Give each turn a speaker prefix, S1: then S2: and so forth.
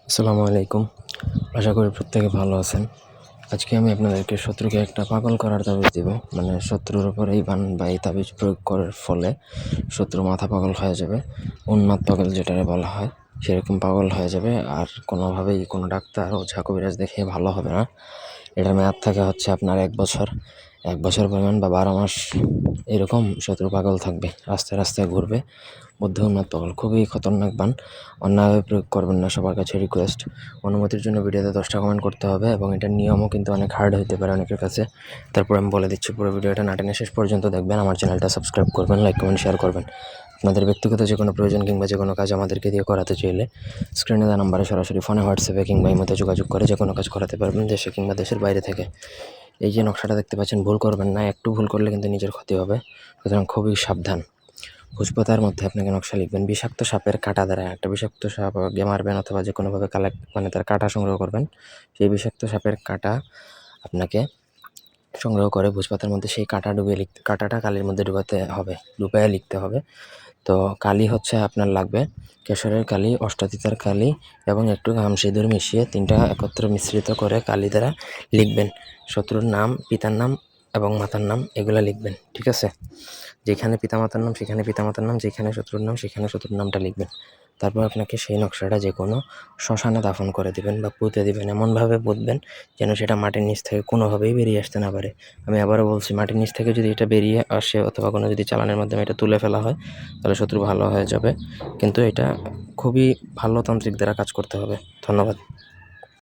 S1: আসসালামু আলাইকুম। আশা করি প্রত্যেকে ভালো আছেন। আজকে আমি আপনাদেরকে শত্রুকে একটা পাগল করার তাবিজ দিব। মানে শত্রুর উপর এই বান বা এই তাবিজ প্রয়োগ করার ফলে শত্রু মাথা পাগল হয়ে যাবে। উন্মাদ পাগল যেটাকে বলা হয়, সেরকম পাগল হয়ে যাবে। আর কোনোভাবেই কোনো ডাক্তার ওঝা কবিরাজ দেখে ভালো হবে না। এটার মেয়াদ থাকে হচ্ছে আপনার 1 বছর। 1 বছর পরিমাণ বা 12 মাস এরকম শত্রু পাগল থাকবে, রাস্তায় রাস্তায় ঘুরবে। মধ্যে উন্মাদ পাগল খুবই খতরনাক বান। অন্যভাবে প্রয়োগ করবেন না, সবার কাছে রিকোয়েস্ট। অনুমতির জন্য ভিডিওতে 10টা কমেন্ট করতে হবে এবং এটার নিয়মও কিন্তু অনেক হার্ড হতে পারে অনেকের কাছে। তারপর আমি বলে দিচ্ছি, পুরো ভিডিওটা না টেনে শেষ পর্যন্ত দেখবেন। আমার চ্যানেলটা সাবস্ক্রাইব করবেন, লাইক কমেন্ট শেয়ার করবেন। আপনাদের ব্যক্তিগত যে কোনো প্রয়োজন কিংবা যে কোনো কাজ আমাদেরকে দিয়ে করাতে চাইলে স্ক্রিনে দেওয়া নাম্বারে সরাসরি ফোনে, হোয়াটসঅ্যাপে কিংবা ইমোতে যোগাযোগ করে যে কোনো কাজ করাতে পারবেন, দেশে কিংবা দেশের বাইরে থেকে। এই যে নকশাটা দেখতে পাচ্ছেন, ভুল করবেন না। একটু ভুল করলে কিন্তু নিজের ক্ষতি হবে, সুতরাং খুবই সাবধান। ভোজপাতার মধ্যে আপনাকে নকশা লিখবেন। বিষাক্ত সাপের কাঁটা দ্বারা একটা বিষাক্ত সাপ মারবেন অথবা যে কোনোভাবে মানে তার কাঁটা সংগ্রহ করবেন। সেই বিষাক্ত সাপের কাঁটা আপনাকে সংগ্রহ করে ভোজপাতার মধ্যে সেই কাঁটাটা কালির মধ্যে ডুবাইয়া লিখতে হবে। তো কালি হচ্ছে আপনার লাগবে কেশরের কালি, অষ্টাতিতার কালি এবং একটু ঘাম সিঁদুর মিশিয়ে 3টা একত্রে মিশ্রিত করে কালি দ্বারা লিখবেন। শত্রুর নাম, পিতার নাম এবং মাতার নাম এগুলা লিখবেন, ঠিক আছে? যেখানে পিতামাতার নাম সেখানে পিতামাতার নাম, যেখানে শত্রুর নাম সেখানে শত্রুর নামটা লিখবেন। তারপর আপনাকে সেই নকশাটা যে কোনো শ্মশানে দাফন করে দিবেন বা পুঁতে দিবেন। এমনভাবে পুঁতবেন যেন সেটা মাটির নিচ থেকে কোনোভাবেই বেরিয়ে আসতে না পারে। আমি আবারও বলছি, মাটির নিচ থেকে যদি এটা বেরিয়ে আসে অথবা কোনো যদি চালানের মাধ্যমে এটা তুলে ফেলা হয় তাহলে শত্রু ভালো হয়ে যাবে। কিন্তু এটা খুবই ভালো তান্ত্রিক দ্বারা কাজ করতে হবে। ধন্যবাদ।